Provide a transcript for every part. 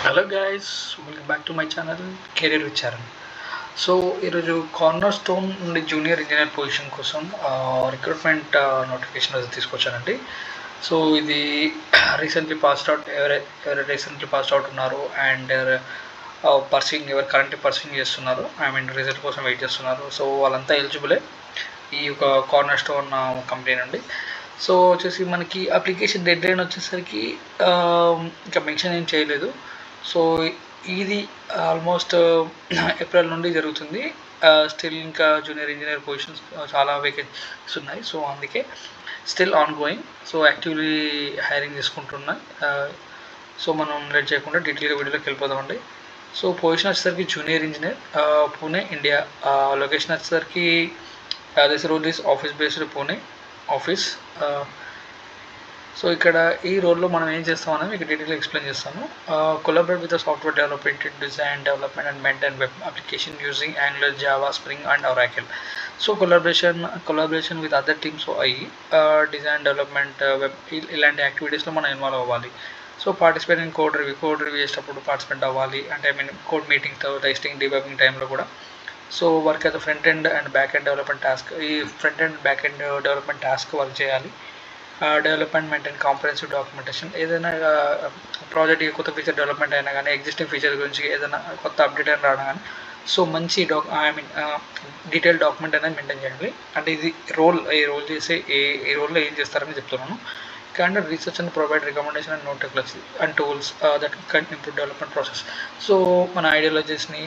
Hello guys, welcome back to my channel career విచారణ. So ఈరోజు corner stone నుండి junior engineer position కోసం recruitment notification అది తీసుకొచ్చానండి. సో ఇది రీసెంట్లీ పాస్డ్ అవుట్ ఎవరు రీసెంట్లీ పాస్డ్ అవుట్ ఉన్నారు అండ్ ఎవరు కరెంట్లీ పర్సింగ్ చేస్తున్నారు, రిజల్ట్ కోసం వెయిట్ చేస్తున్నారు. సో వాళ్ళంతా ఎలిజిబులే ఈ యొక్క కార్నర్ స్టోన్ కంపెనీ నుండి. సో వచ్చేసి మనకి అప్లికేషన్ డెడ్ లైన్ వచ్చేసరికి ఇంకా మెన్షన్ ఏం చేయలేదు. సో ఇది ఆల్మోస్ట్ ఏప్రిల్ నుండి జరుగుతుంది. స్టిల్ ఇంకా జూనియర్ ఇంజనీర్ పొజిషన్స్ చాలా వేకెన్సీస్ ఉన్నాయి. సో అందుకే still ongoing. So actively hiring చేసుకుంటున్నాయి. సో మనం లేట్ చేయకుండా డీటెయిల్గా వీడియోలోకి వెళ్ళిపోదామండి. సో పొజిషన్ వచ్చేసరికి junior engineer, Pune, India. Location వచ్చేసరికి this role is office based Pune office. So ఇక్కడ ఈ రోల్లో మనం ఏం చేస్తామని మీకు డీటెయిల్గా ఎక్స్ప్లెయిన్ చేస్తాను. Collaborate with the software development, design development and maintain web application using Angular, Java, Spring and Oracle. So collaboration with other teams అయ్యి డిజైన్ డెవలప్మెంట్, వెబ్ ఇలాంటి యాక్టివిటీస్లో మనం ఇన్వాల్వ్ అవ్వాలి. So participate in code review చేసేటప్పుడు participate అవ్వాలి. అంటే code meeting, testing, debugging టైంలో కూడా. So work as front end and back end development task, ఈ front end back end development task work చేయాలి. డెవలప్మెంట్ మెయింటైన్ కాంప్రహెన్సివ్ డాక్యుమెంటేషన్, ఏదైనా project కొత్త feature development అయినా కానీ, ఎగ్జిస్టింగ్ ఫీచర్ గురించి ఏదైనా కొత్త అప్డేట్ అయినా రావడం కానీ, సో మంచి డీటెయిల్ డాక్యుమెంట్ అనేది మెయింటైన్ చేయాలి. అంటే ఇది ఈ రోల్ చేసే ఈ రోల్లో ఏం చేస్తారని చెప్తున్నాను. Candid research and provide recommendation and no technology and tools that can improve development process. So మన ఐడియాలజీస్ని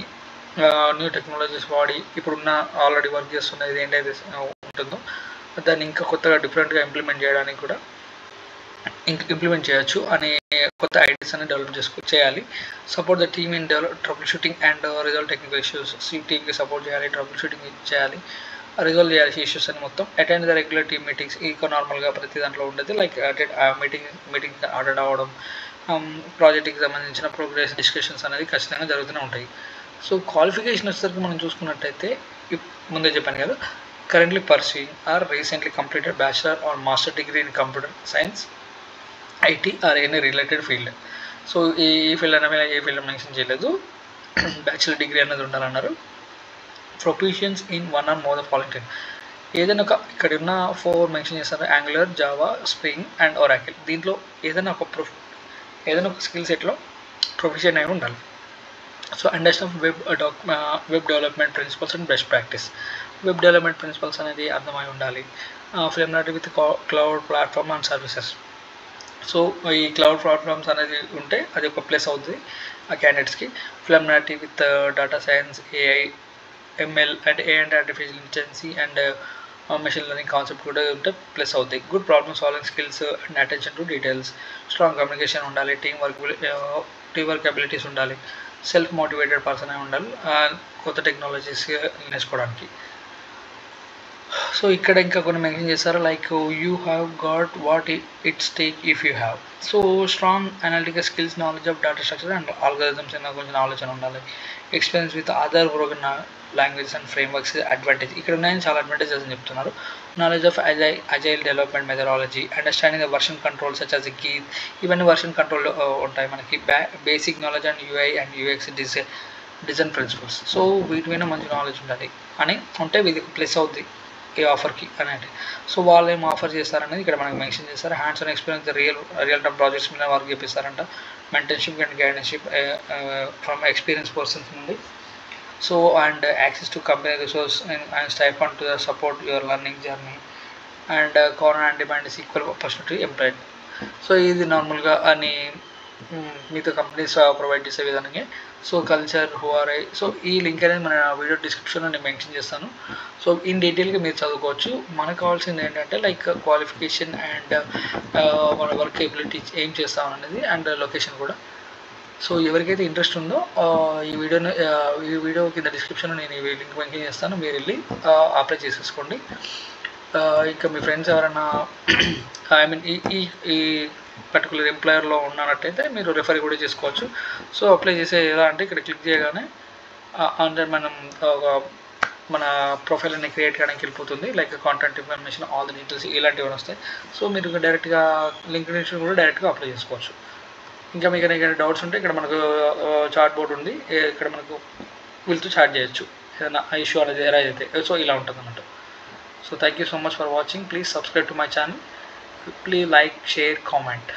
న్యూ టెక్నాలజీస్ వాడి ఇప్పుడున్న ఆల్రెడీ వర్క్ చేస్తున్న ఇది ఏంటైతే ఉంటుందో దాన్ని ఇంకా కొత్తగా డిఫరెంట్గా ఇంప్లిమెంట్ చేయడానికి కూడా ఇంప్లిమెంట్ చేయొచ్చు అనే కొత్త ఐడియాస్ అనేది డెవలప్ చేయాలి. Support the team in trouble shooting and resolve technical issues. టీమ్కి సపోర్ట్ చేయాలి, ట్రబుల్ షూటింగ్ చేయాలి, రిజాల్వ్ చేయాల్సిన ఇష్యూస్ అని మొత్తం. Attend the regular team meetings, ఇంకా నార్మల్గా ప్రతి దాంట్లో ఉండేది. లైక్ మీటింగ్ అటెండ్ అవ్వడం, ప్రాజెక్ట్కి సంబంధించిన ప్రోగ్రెస్ డిస్కషన్స్ అనేది ఖచ్చితంగా జరుగుతూనే ఉంటాయి. సో క్వాలిఫికేషన్ వచ్చేసరికి మనం చూసుకున్నట్టయితే ముందే చెప్పాను కదా, currently pursuing or recently completed bachelor or master degree in computer science, IT or any related field. So ఈ ఫీల్డ్ అనే ఏ ఫీల్డ్ మెన్షన్ చేయలేదు, బ్యాచిలర్ డిగ్రీ అనేది ఉండాలన్నారు. Proficiency in one or more the following 10. ఏదైనా ఒక ఇక్కడ ఉన్న 4 మెన్షన్ చేస్తారు: Angular, Java, Spring and Oracle. దీంట్లో ఏదైనా ఒక స్కిల్ సెట్లో ప్రొఫిషియన్ అయి ఉండాలి. So understand web development principles and best practice. Web development principles అనేది అర్థమై ఉండాలి. Familiarity with cloud platform and services. So ఈ క్లౌడ్ ప్లాట్ఫామ్స్ అనేది ఉంటే అది ఒక ప్లస్ అవుతుంది ఆ క్యాండిడేట్స్కి. Familiarity with data science, AI, ML and A and artificial intelligence and machine learning concept కూడా ఉంటే ప్లస్ అవుతాయి. Good problem solving skills and attention to details. Strong communication ఉండాలి, టీమ్ వర్క్ అబిలిటీస్ ఉండాలి, సెల్ఫ్ మోటివేటెడ్ పర్సన్ అయి ఉండాలి కొత్త technologies నేర్చుకోవడానికి. So ఇక్కడ ఇంకా కొన్ని మెన్షన్ చేస్తారు, like you have got what it's take if you have. So strong analytical skills, knowledge of data structure and algorithms అయినా కొంచెం నాలెడ్జ్ అని ఉండాలి. Experience with other program languages and frameworks advantage. ఇక్కడ ఉన్నాయని చాలా అడ్వాంటేజెస్ అని చెప్తున్నారు. Knowledge of agile development methodology, understanding the version control such as Git. ఇవన్నీ వర్షన్ కంట్రోల్ ఉంటాయి మనకి. Basic knowledge and UI and UX design principles. So వీటి మీద మంచి నాలెడ్జ్ ఉండాలి అని ఉంటే ఇది ప్లస్ అవుద్ది ఈ ఆఫర్కి అనేది. సో వాళ్ళు ఏం ఆఫర్ చేస్తారనేది ఇక్కడ మనకి మెన్షన్ చేస్తారు. Hands on experience real time projects మీద వర్క్ చేపిస్తారంట. Mentorship and guidanceship from experience persons నుండి. So and access to company resource and stipend to support your learning journey and corner and demand is equal opportunity employed. So ఇది నార్మల్గా అని మిగతా companies provide చేసే విధానంగా. So culture హుఆర్ఐ. So ఈ link అనేది మన వీడియో డిస్క్రిప్షన్లో నేను మెన్షన్ చేస్తాను. సో ఇన్ డీటెయిల్గా మీరు చదువుకోవచ్చు. మనకు కావాల్సింది ఏంటంటే లైక్ క్వాలిఫికేషన్ అండ్ మన వర్క్ ఎబిలిటీ ఏం చేస్తాం అనేది అండ్ లొకేషన్ కూడా. సో ఎవరికైతే ఇంట్రెస్ట్ ఉందో ఈ వీడియో కింద డిస్క్రిప్షన్లో నేను ఈ లింక్ మెన్షన్ చేస్తాను, మీరు వెళ్ళి అప్లై చేసేసుకోండి. ఇంకా మీ ఫ్రెండ్స్ ఎవరైనా ఈ పర్టికులర్ ఎంప్లాయర్లో ఉన్నట్టయితే మీరు రెఫర్ కూడా చేసుకోవచ్చు. సో అప్లై చేసే ఎలా అంటే ఇక్కడ క్లిక్ చేయగానే అంటే మన ప్రొఫైల్ అనేది క్రియేట్ చేయడానికి వెళ్ళిపోతుంది. Like contact information, all the details ఇలాంటివి వస్తాయి. సో మీరు డైరెక్ట్గా లింక్ నుంచి కూడా డైరెక్ట్గా అప్లై చేసుకోవచ్చు. ఇంకా మీకు ఏదైనా డౌట్స్ ఉంటే ఇక్కడ మనకు చాట్ బోర్డ్ ఉంది, ఇక్కడ మనకు వీళ్ళతో చాట్ చేయొచ్చు ఏదైనా ఇష్యూ అనేది ఎరైజ్ అయితే. సో ఇలా ఉంటుంది అన్నమాట. So thank you so much for watching. Please subscribe to my channel. Please like, share, comment.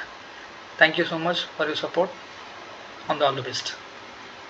Thank you so much for your support. On the all the best.